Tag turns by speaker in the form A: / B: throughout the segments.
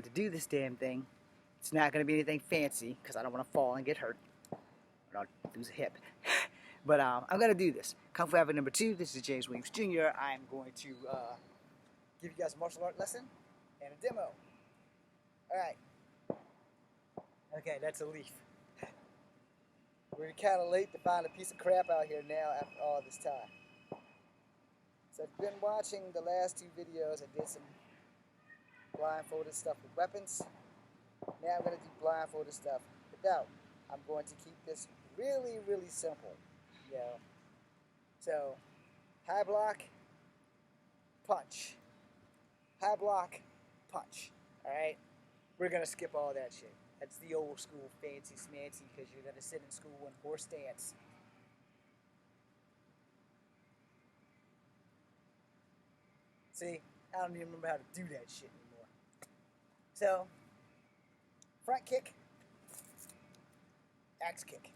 A: To do this damn thing, it's not going to be anything fancy because I don't want to fall and get hurt. Or I'll lose a hip. But I'm going to do this. Kung Fu Habit number 2. This is James Williams Jr. I'm going to give you guys a martial art lesson and a demo. Alright. Okay, that's a leaf. We're kind of late to find a piece of crap out here now after all this time. So I've been watching the last 2 videos. I did some blindfolded stuff with weapons. Now I'm going to do blindfolded stuff without. I'm going to keep this really, really simple. You know. So, high block, punch. High block, punch. Alright? We're going to skip all that shit. That's the old school fancy smancy because you're going to sit in school in horse stance. See, I don't even remember how to do that shit anymore. So, front kick, axe kick.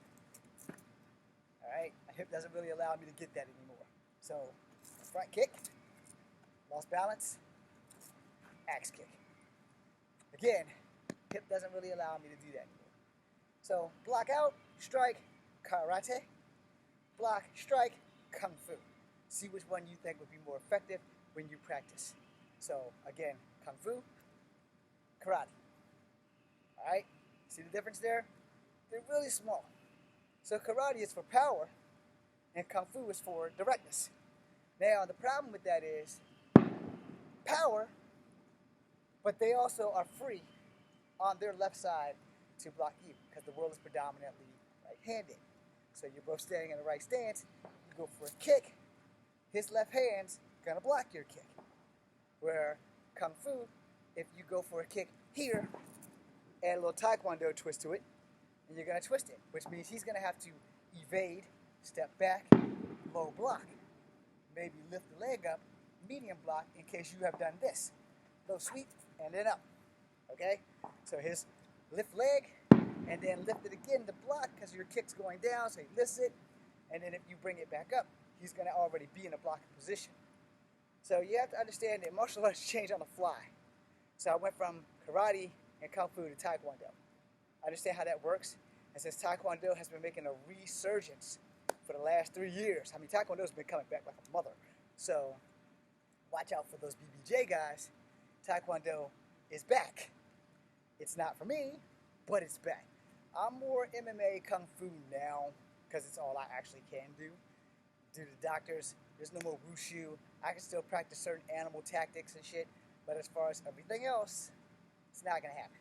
A: Alright, my hip doesn't really allow me to get that anymore. So, front kick, lost balance, axe kick. Again, hip doesn't really allow me to do that anymore. So, block out, strike, karate, block, strike, kung fu. See which one you think would be more effective when you practice. So, again, kung fu, karate. Alright? See the difference there? They're really small. So karate is for power, and kung fu is for directness. Now, the problem with that is power, but they also are free on their left side to block you, because the world is predominantly right-handed. So you're both standing in the right stance, you go for a kick, his left hand's gonna block your kick. Where kung fu, if you go for a kick here, add a little taekwondo twist to it, and you're going to twist it, which means he's going to have to evade, step back, low block. Maybe lift the leg up, medium block, in case you have done this. Low sweep, and then up. Okay? So his lift leg, and then lift it again to block, because your kick's going down, so he lifts it, and then if you bring it back up, he's going to already be in a blocking position. So you have to understand that martial arts change on the fly. So I went from karate and kung fu to taekwondo. I understand how that works. And since taekwondo has been making a resurgence for the last 3 years, I mean, taekwondo's been coming back like a mother. So watch out for those BBJ guys. Taekwondo is back. It's not for me, but it's back. I'm more MMA kung fu now because it's all I actually can do. Due to doctors, there's no more wushu. I can still practice certain animal tactics and shit, but as far as everything else, it's not gonna happen.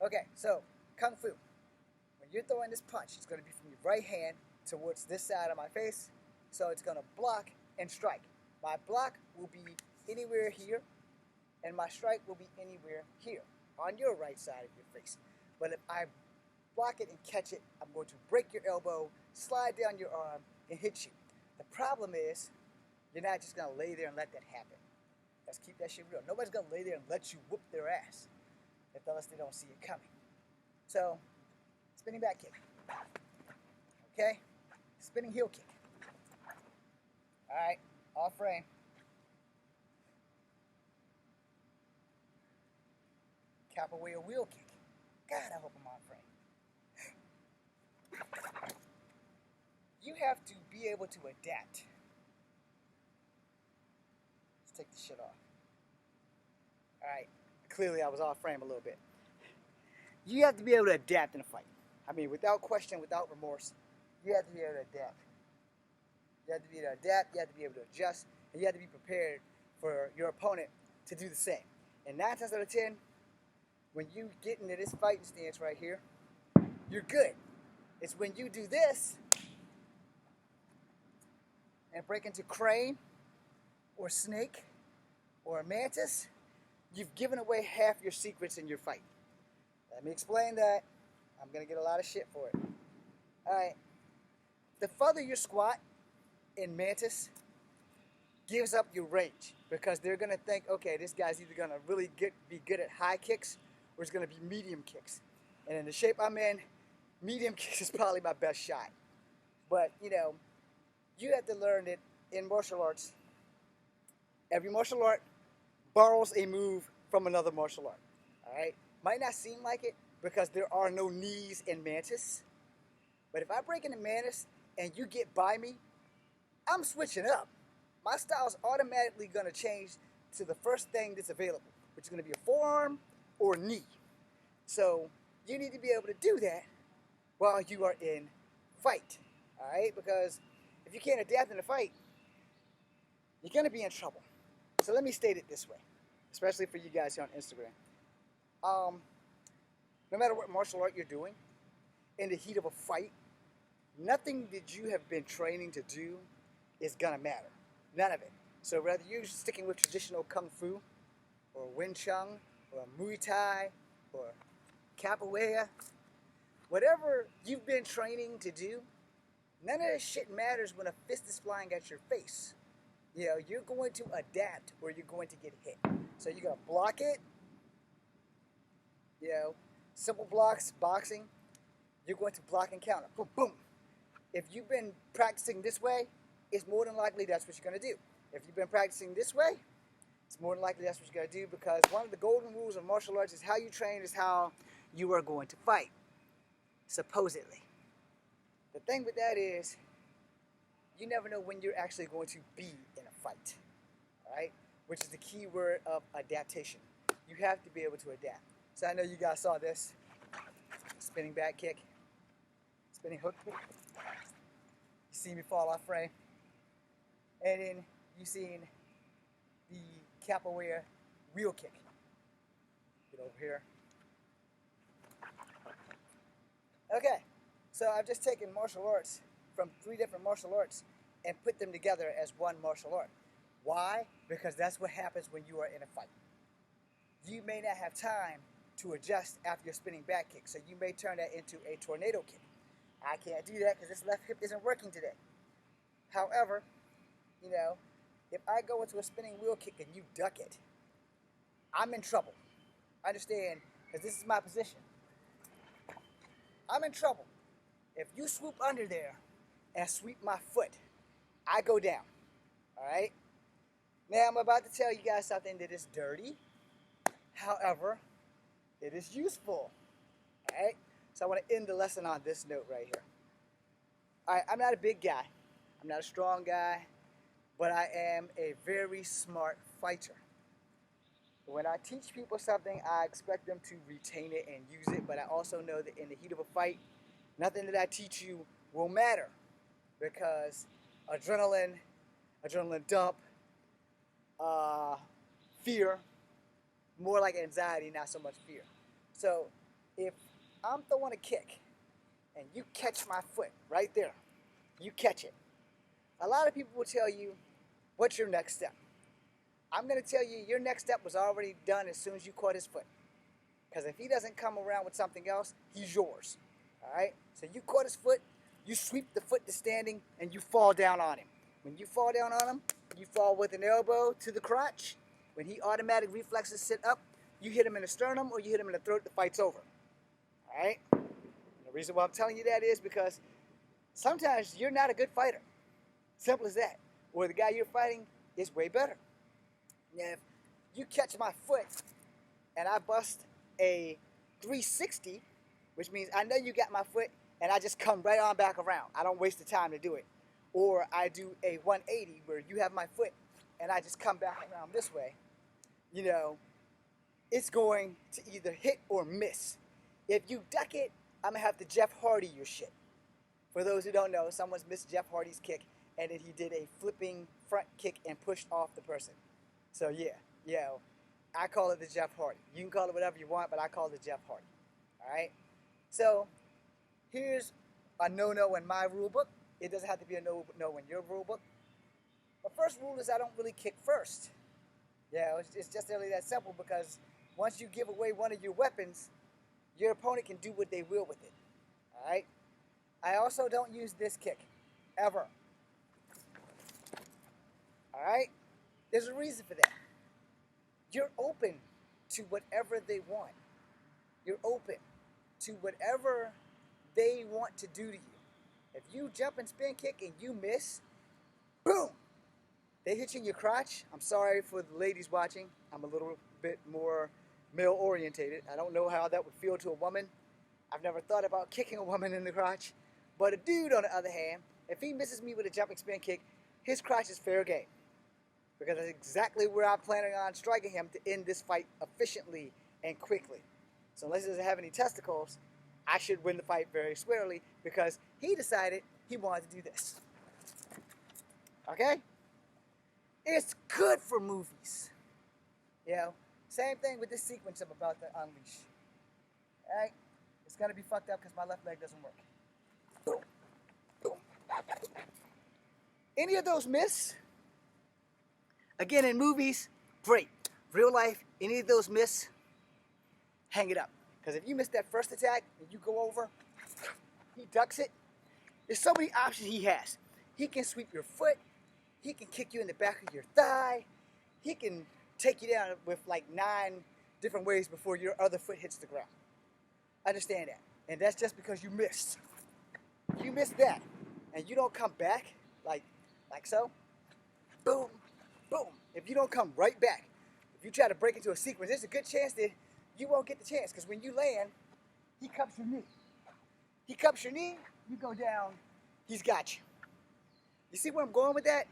A: Okay, so kung fu. When you're throwing this punch, it's gonna be from your right hand towards this side of my face, so it's gonna block and strike. My block will be anywhere here, and my strike will be anywhere here, on your right side of your face. But if I block it and catch it, I'm going to break your elbow, slide down your arm, and hit you. The problem is, you're not just going to lay there and let that happen. Let's keep that shit real. Nobody's going to lay there and let you whoop their ass unless they don't see it coming. So, spinning back kick. Okay? Spinning heel kick. Alright, off frame. Capoeira wheel kick. God, I hope I'm on frame. You have to be able to adapt. Let's take this shit off. Alright, clearly I was off frame a little bit. You have to be able to adapt in a fight. I mean, without question, without remorse, you have to be able to adapt. You have to be able to adapt, you have to be able to adjust, and you have to be prepared for your opponent to do the same. And 9 times out of 10, when you get into this fighting stance right here, you're good. It's when you do this and break into crane or snake or mantis, you've given away half your secrets in your fight. Let me explain that. I'm going to get a lot of shit for it. Alright. The further you squat in mantis gives up your range because they're going to think, okay, this guy's either going to really be good at high kicks or it's going to be medium kicks. And in the shape I'm in, medium kicks is probably my best shot. But, you know, you have to learn that in martial arts, every martial art borrows a move from another martial art. All right, might not seem like it because there are no knees in mantis, but if I break into mantis and you get by me, I'm switching up. My style's automatically gonna change to the first thing that's available, which is gonna be a forearm or knee. So you need to be able to do that while you are in fight, all right? Because if you can't adapt in a fight, you're gonna be in trouble. So let me state it this way, especially for you guys here on Instagram. No matter what martial art you're doing, in the heat of a fight, nothing that you have been training to do is gonna matter. None of it. So whether you're sticking with traditional Kung Fu, or Wing Chun, or Muay Thai, or Capoeira, whatever you've been training to do, none of this shit matters when a fist is flying at your face. You know, you're going to adapt or you're going to get hit. So you're gonna block it. You know, simple blocks, boxing, you're going to block and counter. Boom, boom. If you've been practicing this way, it's more than likely that's what you're going to do. If you've been practicing this way, it's more than likely that's what you're going to do, because one of the golden rules of martial arts is how you train is how you are going to fight, supposedly. The thing with that is, you never know when you're actually going to be in a fight, all right? Which is the key word of adaptation. You have to be able to adapt. So I know you guys saw this. Spinning back kick, spinning hook kick. You see me fall off frame. And then you seen the capoeira wheel kick. Get over here. Okay, so I've just taken martial arts from 3 different martial arts and put them together as one martial art. Why? Because that's what happens when you are in a fight. You may not have time to adjust after your spinning back kick, so you may turn that into a tornado kick. I can't do that because this left hip isn't working today. However, you know, if I go into a spinning wheel kick and you duck it, I'm in trouble. Understand, because this is my position. I'm in trouble. If you swoop under there and sweep my foot, I go down. All right? Now I'm about to tell you guys something that is dirty. However, it is useful. All right? So I want to end the lesson on this note right here. All right, I'm not a big guy. I'm not a strong guy, but I am a very smart fighter. When I teach people something, I expect them to retain it and use it, but I also know that in the heat of a fight, nothing that I teach you will matter, because adrenaline dump, fear, more like anxiety, not so much fear. So if I'm throwing a kick and you catch my foot right there, you catch it, a lot of people will tell you, what's your next step? I'm going to tell you, your next step was already done as soon as you caught his foot. Because if he doesn't come around with something else, he's yours. All right? So you caught his foot, you sweep the foot to standing, and you fall down on him. When you fall down on him, you fall with an elbow to the crotch. When he automatic reflexes sit up, you hit him in the sternum or you hit him in the throat, the fight's over. All right? And the reason why I'm telling you that is because sometimes you're not a good fighter. Simple as that. Or the guy you're fighting is way better. Now, if you catch my foot and I bust a 360, which means I know you got my foot and I just come right on back around. I don't waste the time to do it. Or I do a 180 where you have my foot and I just come back around this way. You know, it's going to either hit or miss. If you duck it, I'm going to have to Jeff Hardy your shit. For those who don't know, someone's missed Jeff Hardy's kick and then he did a flipping front kick and pushed off the person. So yeah, I call it the Jeff Hardy. You can call it whatever you want, but I call it the Jeff Hardy. All right? So here's a no-no in my rule book. It doesn't have to be a no in your rule book. The first rule is I don't really kick first. Yeah, it's just really that simple, because once you give away one of your weapons, your opponent can do what they will with it. All right? I also don't use this kick, ever. All right? There's a reason for that. You're open to whatever they want. You're open to whatever they want to do to you. If you jump and spin kick and you miss, boom! They hit you in your crotch. I'm sorry for the ladies watching. I'm a little bit more male orientated. I don't know how that would feel to a woman. I've never thought about kicking a woman in the crotch. But a dude, on the other hand, if he misses me with a jumping spin kick, his crotch is fair game. Because that's exactly where I'm planning on striking him to end this fight efficiently and quickly. So unless he doesn't have any testicles, I should win the fight very squarely because he decided he wanted to do this. Okay? It's good for movies. You know, same thing with this sequence I'm about to unleash. Alright? It's going to be fucked up because my left leg doesn't work. Boom. Boom. Any of those miss? Again, in movies, great. Real life, any of those miss, hang it up. Because if you miss that first attack and you go over, he ducks it. There's so many options he has. He can sweep your foot. He can kick you in the back of your thigh. He can take you down with like 9 different ways before your other foot hits the ground. Understand that. And that's just because you missed. You missed that. And you don't come back like so. Boom. Boom. If you don't come right back, if you try to break into a sequence, there's a good chance that you won't get the chance. Because when you land, he cups your knee. He cups your knee, you go down, he's got you. You see where I'm going with that?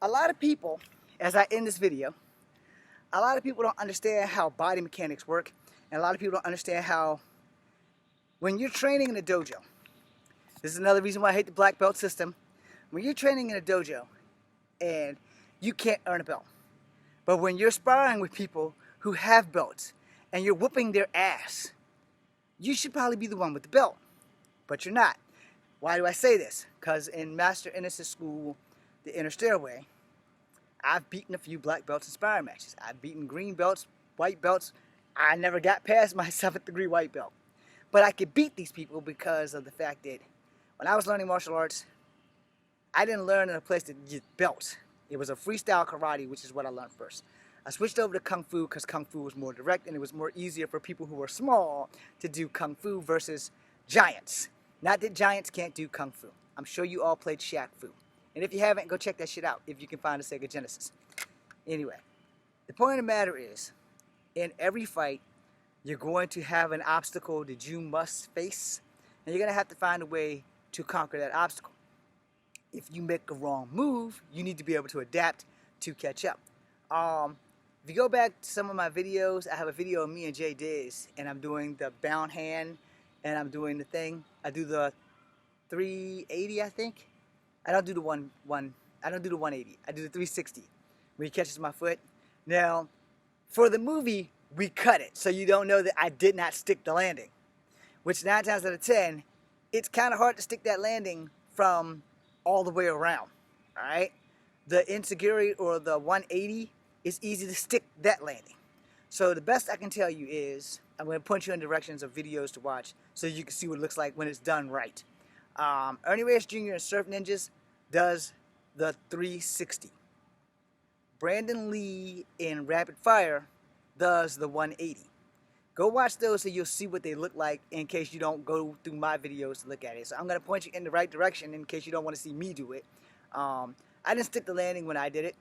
A: A lot of people, as I end this video, a lot of people don't understand how body mechanics work. And a lot of people don't understand how, when you're training in a dojo, this is another reason why I hate the black belt system. When you're training in a dojo and you can't earn a belt, but when you're sparring with people who have belts and you're whooping their ass, you should probably be the one with the belt, but you're not. Why do I say this? Because in Master Ennis' school, the Inner Stairway, I've beaten a few black belts in sparring matches. I've beaten green belts, white belts. I never got past my 7th degree white belt. But I could beat these people because of the fact that when I was learning martial arts, I didn't learn in a place to get belts. It was a freestyle karate, which is what I learned first. I switched over to Kung Fu because Kung Fu was more direct and it was more easier for people who were small to do Kung Fu versus giants. Not that giants can't do Kung Fu. I'm sure you all played Shaq Fu. And if you haven't, go check that shit out if you can find a Sega Genesis. Anyway, the point of the matter is, in every fight, you're going to have an obstacle that you must face, and you're going to have to find a way to conquer that obstacle. If you make a wrong move, you need to be able to adapt to catch up. If you go back to some of my videos, I have a video of me and Jay Diz, and I'm doing the bound hand, and I'm doing the thing. I do the 380, I think. I don't do the I don't do the 180. I do the 360, where he catches my foot. Now, for the movie, we cut it, so you don't know that I did not stick the landing. Which 9 times out of 10, it's kind of hard to stick that landing from all the way around. All right, the Enziguri or the 180 is easy to stick that landing. So the best I can tell you is I'm going to point you in directions of videos to watch so you can see what it looks like when it's done right. Ernie Reyes Jr. in Surf Ninjas does the 360. Brandon Lee in Rapid Fire does the 180. Go watch those so you'll see what they look like in case you don't go through my videos to look at it. So I'm going to point you in the right direction in case you don't want to see me do it. I didn't stick the landing when I did it.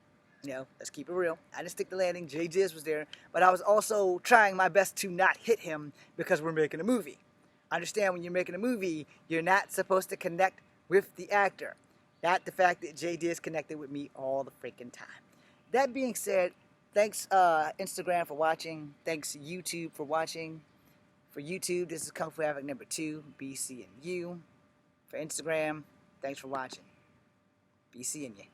A: You know, let's keep it real. I didn't stick the landing. Jay Diz was there. But I was also trying my best to not hit him because we're making a movie. Understand, when you're making a movie, you're not supposed to connect with the actor. Not the fact that Jay Diz connected with me all the freaking time. That being said, thanks Instagram for watching. Thanks YouTube for watching. For YouTube, this is Kung Fu Havoc number 2, B, C, and U. For Instagram, thanks for watching. Be seeing you.